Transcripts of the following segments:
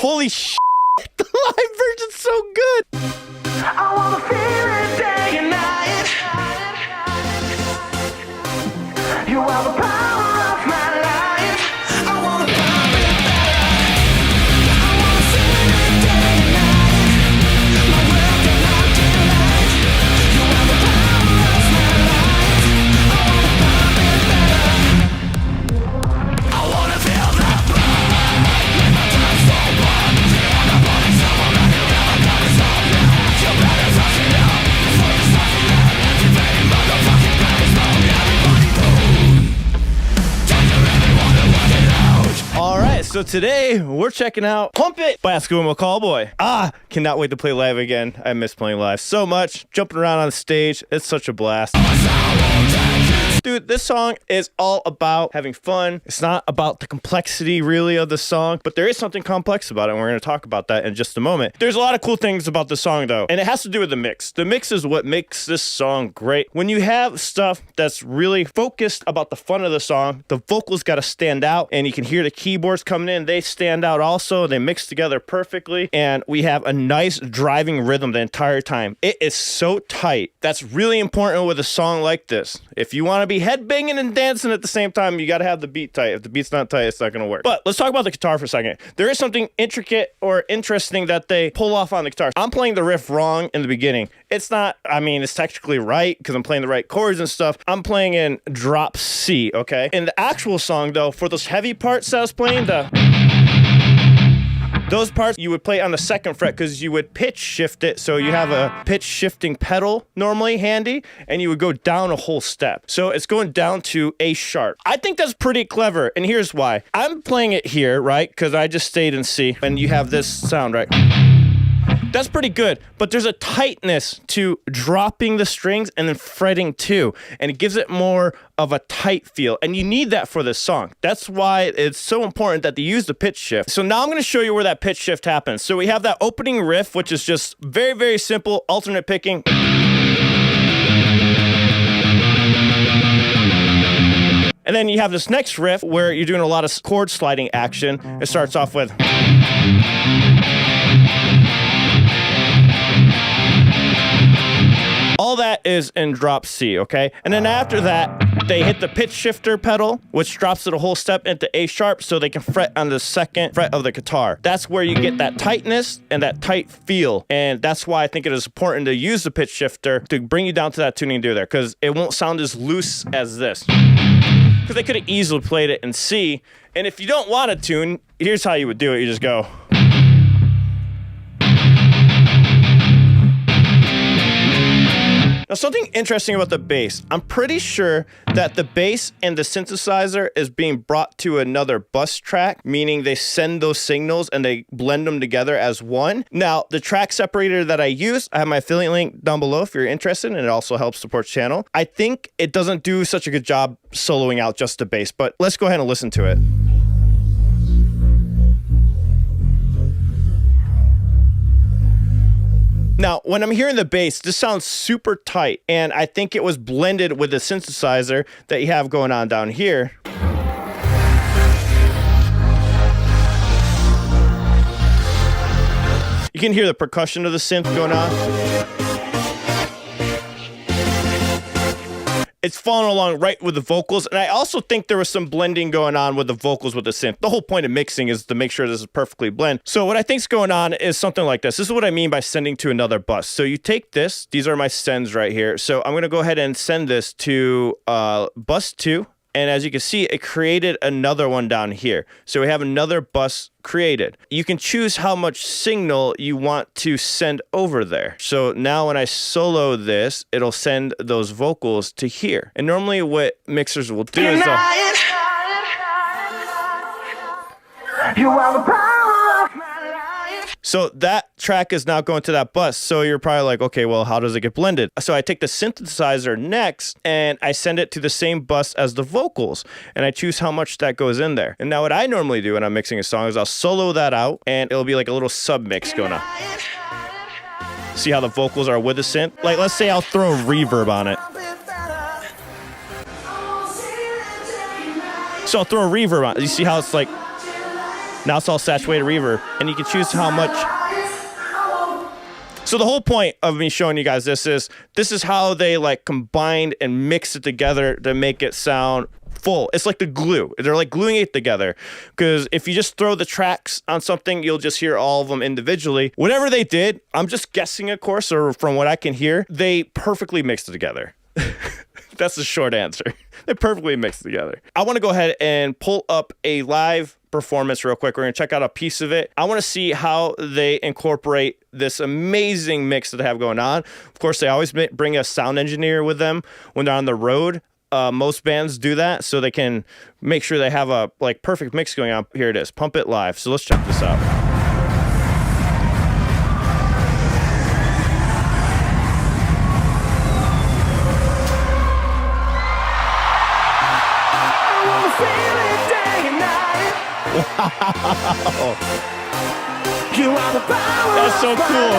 Holy shit. The live version's so good. I wanna feel it day and night. You are the power of my life. I wanna pop it better. I wanna feel it day and night. My world cannot delight. You are the power of my life. I wanna pop it better. I wanna feel that blood. Make my time so warm. On the body, someone that you never gotta stop. You better touch it up. Before you start to let activating motherfucking pain. Everybody move. Don't you really wanna work it out? All right, so today we're checking out Pump It by Callboy. Cannot wait to play live again. I miss playing live so much. Jumping around on stage, it's such a blast. Dude, this song is all about having fun. It's not about the complexity, really, of the song, but there is something complex about it, and we're going to talk about that in just a moment. There's a lot of cool things about the song, though, and it has to do with the mix. The mix is what makes this song great. When you have stuff that's really focused about the fun of the song, the vocals got to stand out, and you can hear the keyboards coming in. They stand out also. They mix together perfectly, and we have a nice driving rhythm the entire time. It is so tight. That's really important with a song like this. If you want to be headbanging and dancing at the same time, you got to have the beat tight. If the beat's not tight, it's not going to work. But let's talk about the guitar for a second. There is something intricate or interesting that they pull off on the guitar. I'm playing the riff wrong in the beginning. It's not, it's technically right because I'm playing the right chords and stuff. I'm playing in drop C, okay? In the actual song, though, for those heavy parts that I was playing, those parts you would play on the second fret because you would pitch shift it. So you have a pitch shifting pedal normally handy, and you would go down a whole step. So it's going down to A sharp. I think that's pretty clever, and here's why. I'm playing it here, right? Because I just stayed in C, and you have this sound, right? That's pretty good, but there's a tightness to dropping the strings and then fretting too, and it gives it more of a tight feel, and you need that for this song. That's why it's so important that they use the pitch shift. So now I'm going to show you where that pitch shift happens. So we have that opening riff, which is just very, very simple, alternate picking. And then you have this next riff where you're doing a lot of chord sliding action. It starts off with... All that is in drop C, okay? And then after that, they hit the pitch shifter pedal, which drops it a whole step into A sharp so they can fret on the second fret of the guitar. That's where you get that tightness and that tight feel. And that's why I think it is important to use the pitch shifter to bring you down to that tuning do there, because it won't sound as loose as this. Because they could have easily played it in C. And if you don't want to tune, here's how you would do it. You just go... Now, something interesting about the bass. I'm pretty sure that the bass and the synthesizer is being brought to another bus track, meaning they send those signals and they blend them together as one. Now, the track separator that I use, I have my affiliate link down below if you're interested, and it also helps support the channel. I think it doesn't do such a good job soloing out just the bass, but let's go ahead and listen to it. Now, when I'm hearing the bass, this sounds super tight, and I think it was blended with the synthesizer that you have going on down here. You can hear the percussion of the synth going on. It's following along right with the vocals, and I also think there was some blending going on with the vocals with the synth. The whole point of mixing is to make sure this is perfectly blend. So what I think's going on is something like this. This is what I mean by sending to another bus. So you take this, these are my sends right here. So I'm gonna go ahead and send this to bus 2. And as you can see, it created another one down here. So we have another bus created. You can choose how much signal you want to send over there. So now when I solo this, it'll send those vocals to here. And normally what mixers will do is You are the power of my life. So that track is now going to that bus. So you're probably like, okay, well, how does it get blended? So I take the synthesizer next and I send it to the same bus as the vocals. And I choose how much that goes in there. And now what I normally do when I'm mixing a song is I'll solo that out and it'll be like a little sub mix going on. See how the vocals are with the synth? Like, let's say I'll throw a reverb on it. So I'll throw a reverb on it. You see how it's like... Now it's all saturated reverb, and you can choose how much. So the whole point of me showing you guys this is how they like combined and mixed it together to make it sound full. It's like the glue. They're like gluing it together, because if you just throw the tracks on something, you'll just hear all of them individually. Whatever they did, I'm just guessing, of course, or from what I can hear, they perfectly mixed it together. That's the short answer. They perfectly mixed together. I want to go ahead and pull up a live performance real quick. We're going to check out a piece of it. I want to see how they incorporate this amazing mix that they have going on. Of course, they always bring a sound engineer with them when they're on the road. Most bands do that so they can make sure they have a like perfect mix going on. Here it is. Pump It live. So let's check this out. Wow. You are the power. That's so cool.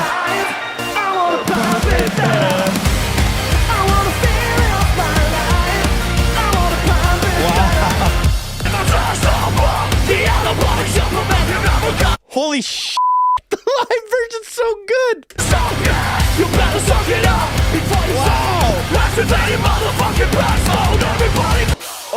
I wanna pump it better. I wanna feel it off my life. I wanna pump it better. Holy shit. The live version's so good. You better suck it up before you activate motherfucking blast mode, everybody.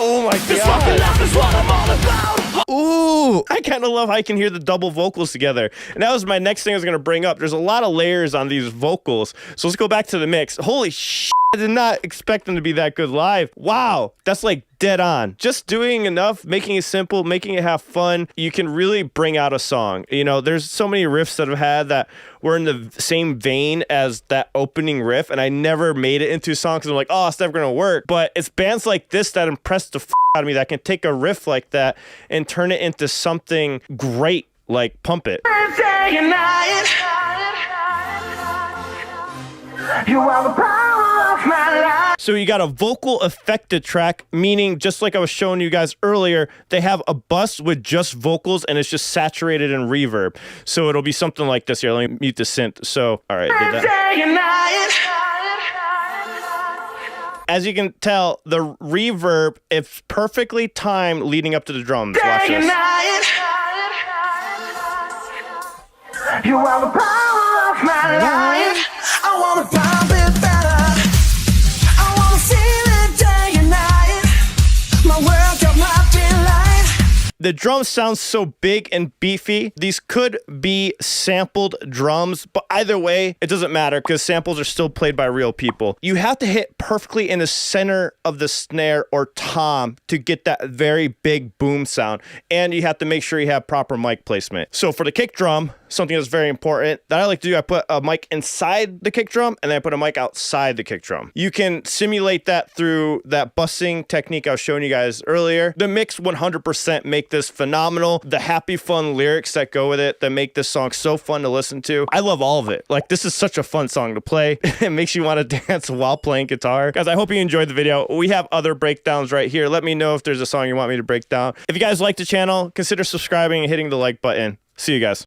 Oh my This fucking god. life is what I'm all about. Ooh, I kind of love how I can hear the double vocals together. And that was my next thing I was going to bring up. There's a lot of layers on these vocals. So let's go back to the mix. Holy shit. I did not expect them to be that good live. Wow. That's like dead on. Just doing enough, making it simple, making it have fun. You can really bring out a song. You know, there's so many riffs that I've had that were in the same vein as that opening riff, and I never made it into a song because I'm like, oh, it's never going to work. But it's bands like this that impress the out of me that can take a riff like that and turn it into something great, like Pump It. Day and night. You are the power of my life. So you got a vocal affected track, meaning just like I was showing you guys earlier, they have a bus with just vocals and it's just saturated in reverb. So it'll be something like this here. Let me mute the synth. So, all right. Did that. Day and night. As you can tell, the reverb, it's perfectly timed leading up to the drums. Watch Day and this. night. You are the power of my life. I wanna pump it better. I wanna feel it day and night. My world got my delight. The drums sound so big and beefy. These could be sampled drums, but either way, it doesn't matter because samples are still played by real people. You have to hit perfectly in the center of the snare or tom to get that very big boom sound. And you have to make sure you have proper mic placement. So for the kick drum, something that's very important that I like to do, I put a mic inside the kick drum and then I put a mic outside the kick drum. You can simulate that through that bussing technique I was showing you guys earlier. The mix 100% make this phenomenal. The happy, fun lyrics that go with it that make this song so fun to listen to. I love all of it. Like, this is such a fun song to play. It makes you want to dance while playing guitar. Guys, I hope you enjoyed the video. We have other breakdowns right here. Let me know if there's a song you want me to break down. If you guys like the channel, consider subscribing and hitting the like button. See you guys.